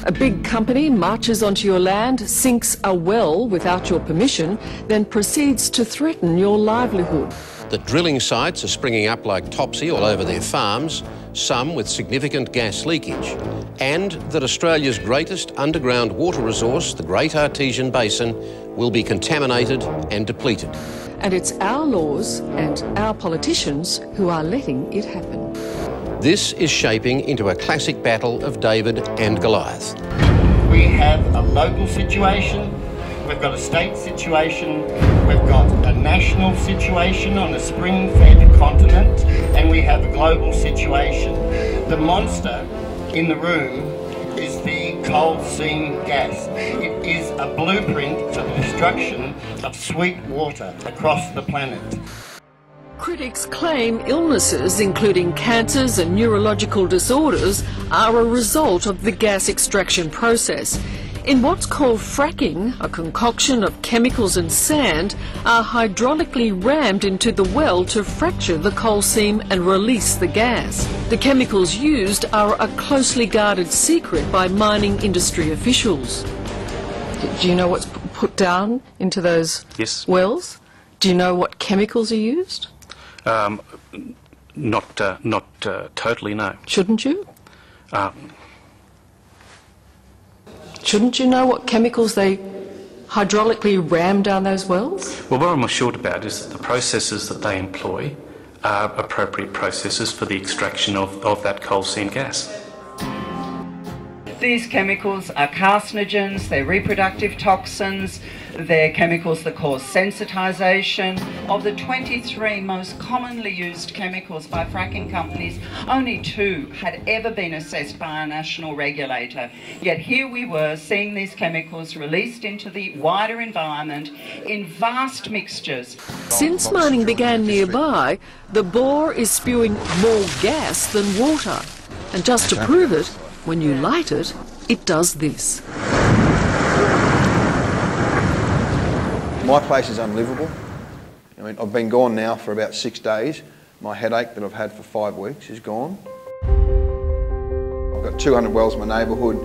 A big company marches onto your land, sinks a well without your permission, then proceeds to threaten your livelihood. That drilling sites are springing up like topsy all over their farms, some with significant gas leakage, and that Australia's greatest underground water resource, the Great Artesian Basin, will be contaminated and depleted. And it's our laws and our politicians who are letting it happen. This is shaping into a classic battle of David and Goliath. We have a local situation, we've got a state situation, we've got a national situation on a spring-fed continent, and we have a global situation. The monster in the room is the coal seam gas. It is a blueprint for the destruction of sweet water across the planet. Critics claim illnesses, including cancers and neurological disorders, are a result of the gas extraction process. In what's called fracking, a concoction of chemicals and sand are hydraulically rammed into the well to fracture the coal seam and release the gas. The chemicals used are a closely guarded secret by mining industry officials. Do you know what's put down into those wells? Do you know what chemicals are used? Not totally, no. Shouldn't you? Shouldn't you know what chemicals they hydraulically ram down those wells? Well, what I'm assured about is that the processes that they employ are appropriate processes for the extraction of that coal seam gas. These chemicals are carcinogens, they're reproductive toxins, they're chemicals that cause sensitisation. Of the 23 most commonly used chemicals by fracking companies, only 2 had ever been assessed by a national regulator. Yet here we were seeing these chemicals released into the wider environment in vast mixtures. Since mining began nearby, the bore is spewing more gas than water. And just to prove it, when you light it, it does this. My place is unlivable. I mean, I've been gone now for about 6 days. My headache that I've had for 5 weeks is gone. I've got 200 wells in my neighbourhood.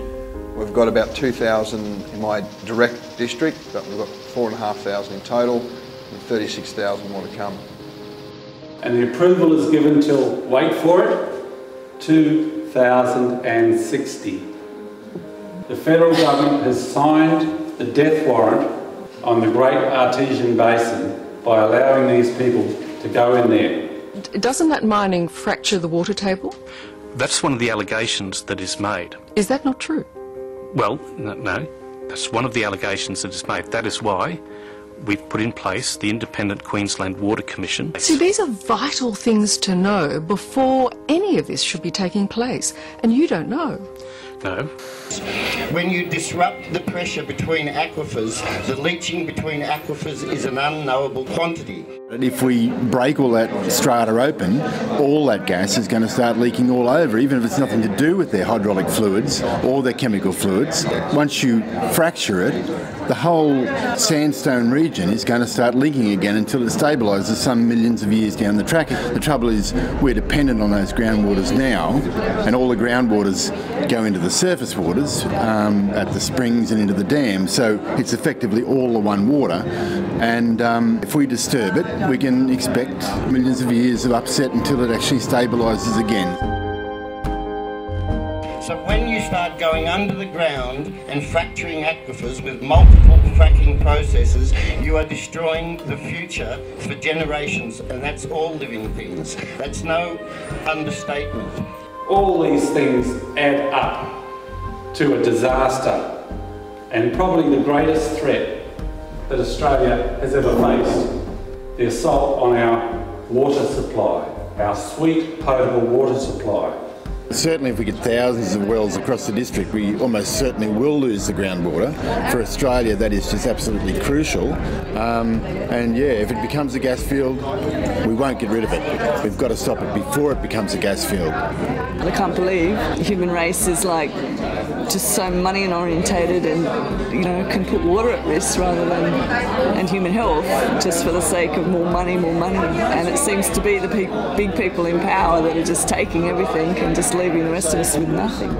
We've got about 2,000 in my direct district, but we've got 4,500 in total, and 36,000 more to come. And the approval is given till, wait for it, 2060. The federal government has signed the death warrant on the Great Artesian Basin by allowing these people to go in there. Doesn't that mining fracture the water table? That's one of the allegations that is made. Is that not true? Well, no. That's one of the allegations that is made. That is why we've put in place the Independent Queensland Water Commission. See, these are vital things to know before any of this should be taking place, and you don't know. No. When you disrupt the pressure between aquifers, the leaching between aquifers is an unknowable quantity. If we break all that strata open, all that gas is going to start leaking all over, even if it's nothing to do with their hydraulic fluids or their chemical fluids. Once you fracture it, the whole sandstone region is going to start leaking again until it stabilises some millions of years down the track. The trouble is we're dependent on those groundwaters now, and all the groundwaters go into the surface waters at the springs and into the dam, so it's effectively all the one water, and if we disturb it, we can expect millions of years of upset until it actually stabilises again. So when you start going under the ground and fracturing aquifers with multiple fracking processes, you are destroying the future for generations, and that's all living things. That's no understatement. All these things add up to a disaster, and probably the greatest threat that Australia has ever faced, the assault on our water supply, our sweet potable water supply. Certainly if we get thousands of wells across the district, we almost certainly will lose the groundwater. For Australia, that is just absolutely crucial. And yeah, if it becomes a gas field, we won't get rid of it. We've got to stop it before it becomes a gas field. I can't believe the human race is like just so money orientated and, you know, can put water at risk rather than, and human health, just for the sake of more money. And it seems to be the big people in power that are just taking everything and just leaving the rest of us with nothing.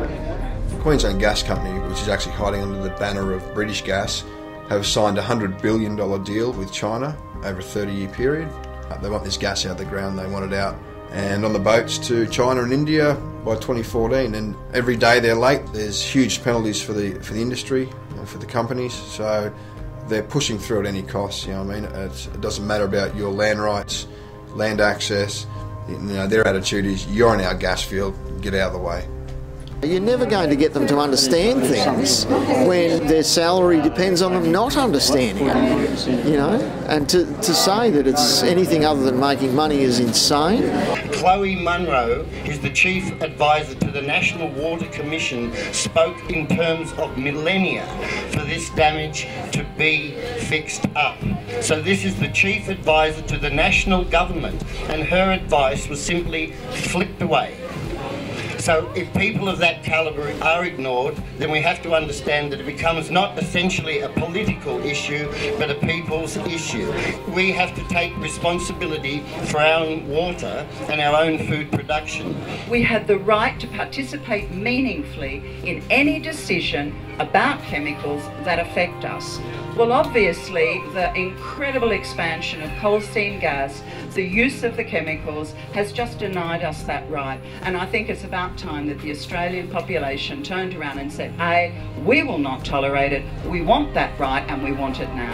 Queensland Gas Company, which is actually hiding under the banner of British Gas, have signed a $100 billion deal with China over a 30-year period. They want this gas out of the ground, they want it out and on the boats to China and India by 2014. And every day they're late, there's huge penalties for the industry and for the companies. So they're pushing through at any cost. You know what I mean? It doesn't matter about your land rights, land access. You know, their attitude is, you're in our gas field, get out of the way. You're never going to get them to understand things when their salary depends on them not understanding it, you know, and to say that it's anything other than making money is insane. Chloe Munro is the Chief Advisor to the National Water Commission, spoke in terms of millennia for this damage to be fixed up. So this is the Chief Advisor to the National Government, and her advice was simply flipped away. So if people of that calibre are ignored, then we have to understand that it becomes not essentially a political issue, but a people's issue. We have to take responsibility for our own water and our own food production. We had the right to participate meaningfully in any decision about chemicals that affect us. Well, obviously, the incredible expansion of coal seam gas, the use of the chemicals, has just denied us that right. And I think it's about time that the Australian population turned around and said, A, we will not tolerate it, we want that right, and we want it now.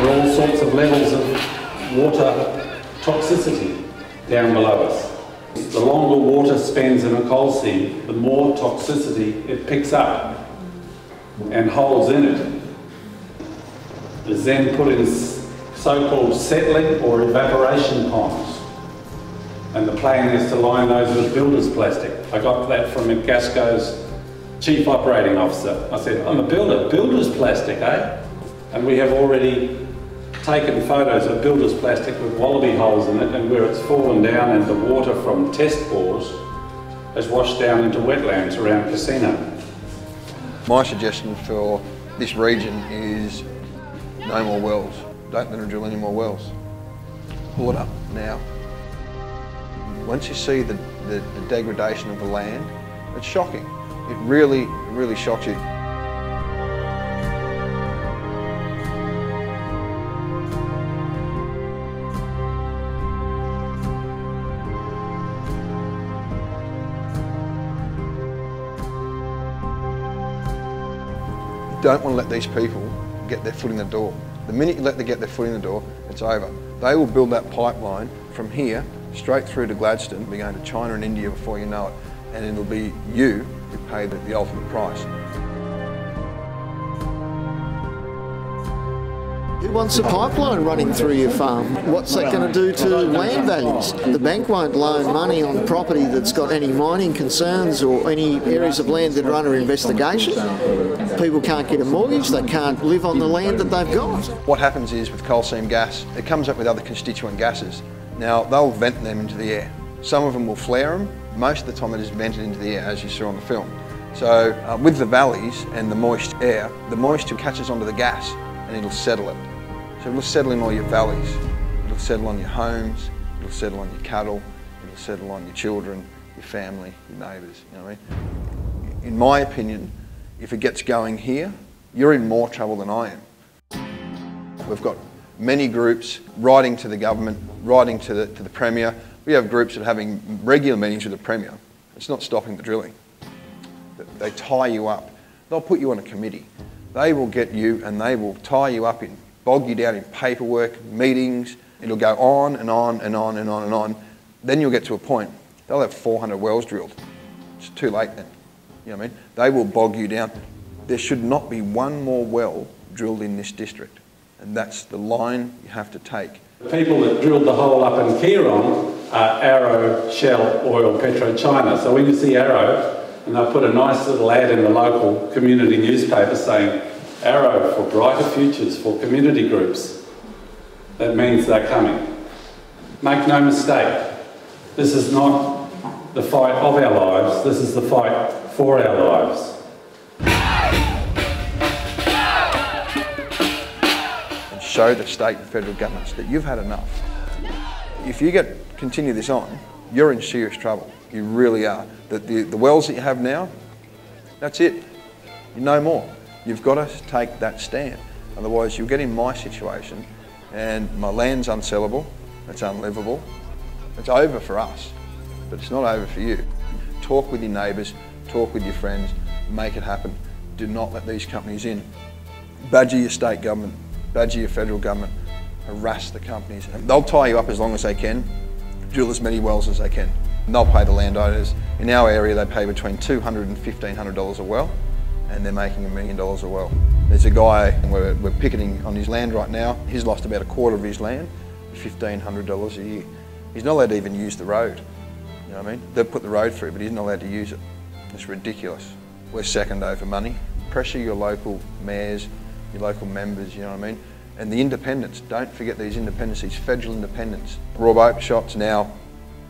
There are all sorts of levels of water toxicity down below us. The longer water spends in a coal seam, the more toxicity it picks up and holds in it. Is then put in so-called settling or evaporation ponds. And the plan is to line those with builder's plastic. I got that from Gasco's Chief Operating Officer. I said, I'm a builder, builder's plastic, eh? And we have already taken photos of builder's plastic with wallaby holes in it, and where it's fallen down and the water from test bores has washed down into wetlands around Casino. My suggestion for this region is no more wells. Don't let them drill any more wells. Pull it up now. Once you see the degradation of the land, it's shocking. It really shocks you. You don't want to let these people get their foot in the door. The minute you let them get their foot in the door, it's over. They will build that pipeline from here straight through to Gladstone, be going to China and India before you know it, and it'll be you who pay the ultimate price. Who wants a pipeline running through your farm? What's that going to do to land values? The bank won't loan money on property that's got any mining concerns or any areas of land that are under investigation. People can't get a mortgage, they can't live on the land that they've got. What happens is with coal seam gas, it comes up with other constituent gases. Now, they'll vent them into the air. Some of them will flare them. Most of the time it is vented into the air, as you saw on the film. So with the valleys and the moist air, the moisture catches onto the gas and it'll settle it. So it'll settle in all your valleys. It'll settle on your homes, it'll settle on your cattle, it'll settle on your children, your family, your neighbours, you know what I mean? In my opinion, if it gets going here, you're in more trouble than I am. We've got many groups writing to the government, writing to the Premier. We have groups that are having regular meetings with the Premier. It's not stopping the drilling. They tie you up. They'll put you on a committee. They will get you and they will tie you up in, bog you down in paperwork, meetings. It'll go on and on and on and on and on. Then you'll get to a point, they'll have 400 wells drilled. It's too late then. You know what I mean? They will bog you down. There should not be one more well drilled in this district. And that's the line you have to take. The people that drilled the hole up in Kieron are Arrow, Shell, Oil, PetroChina. So when you see Arrow, and they'll put a nice little ad in the local community newspaper saying, Arrow for brighter futures for community groups. That means they're coming. Make no mistake, this is not the fight of our lives, this is the fight for our lives. And show the state and federal governments that you've had enough. If you continue this on, you're in serious trouble. You really are. The wells that you have now, that's it. No more. You've got to take that stand. Otherwise you'll get in my situation and my land's unsellable, it's unlivable. It's over for us, but it's not over for you. Talk with your neighbours, talk with your friends, make it happen. Do not let these companies in. Badger your state government, badger your federal government, harass the companies. They'll tie you up as long as they can, drill as many wells as they can. And they'll pay the landowners. In our area they pay between $200 and $1,500 a well, and they're making $1 million a well. There's a guy, and we're picketing on his land right now, he's lost about a quarter of his land, $1,500 a year. He's not allowed to even use the road, you know what I mean? They've put the road through, but he's not allowed to use it. It's ridiculous. We're second over money. Pressure your local mayors, your local members, you know what I mean? And the independents, don't forget these independents, these federal independents. Rob Opeshot's now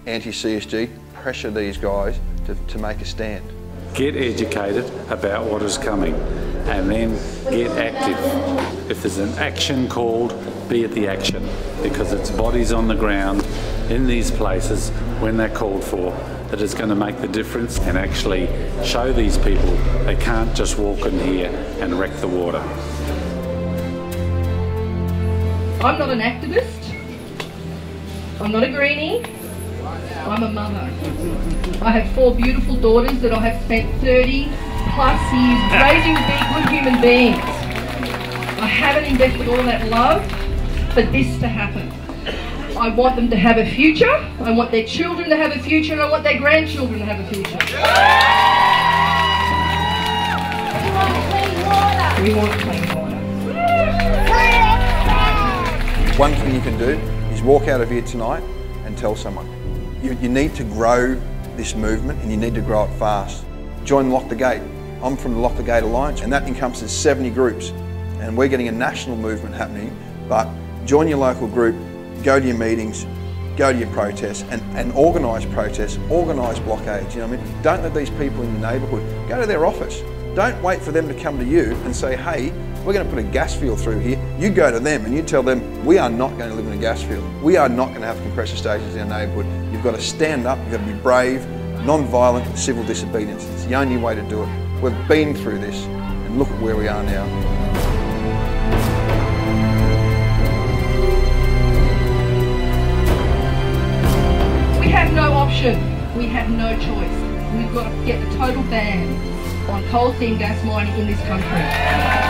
anti-CSG, pressure these guys to make a stand. Get educated about what is coming and then get active. If there's an action called, be at the action, because it's bodies on the ground in these places when they're called for that is going to make the difference and actually show these people they can't just walk in here and wreck the water. I'm not an activist, I'm not a greenie, I'm a mother. I have 4 beautiful daughters that I have spent 30+ years raising to be good human beings. I haven't invested all that love for this to happen. I want them to have a future, I want their children to have a future, and I want their grandchildren to have a future. We want clean water. One thing you can do is walk out of here tonight and tell someone. You need to grow this movement and you need to grow it fast. Join Lock the Gate. I'm from the Lock the Gate Alliance and that encompasses 70 groups and we're getting a national movement happening, but join your local group, go to your meetings, go to your protests and organise protests, organise blockades, you know what I mean? Don't let these people in your neighbourhood, go to their office. Don't wait for them to come to you and say, hey, we're going to put a gas field through here. You go to them and you tell them, we are not going to live in a gas field. We are not going to have compressor stations in our neighbourhood. You've got to stand up, you've got to be brave, non-violent, civil disobedience. It's the only way to do it. We've been through this and look at where we are now. We have no option. We have no choice. We've got to get the total ban on coal seam gas mining in this country.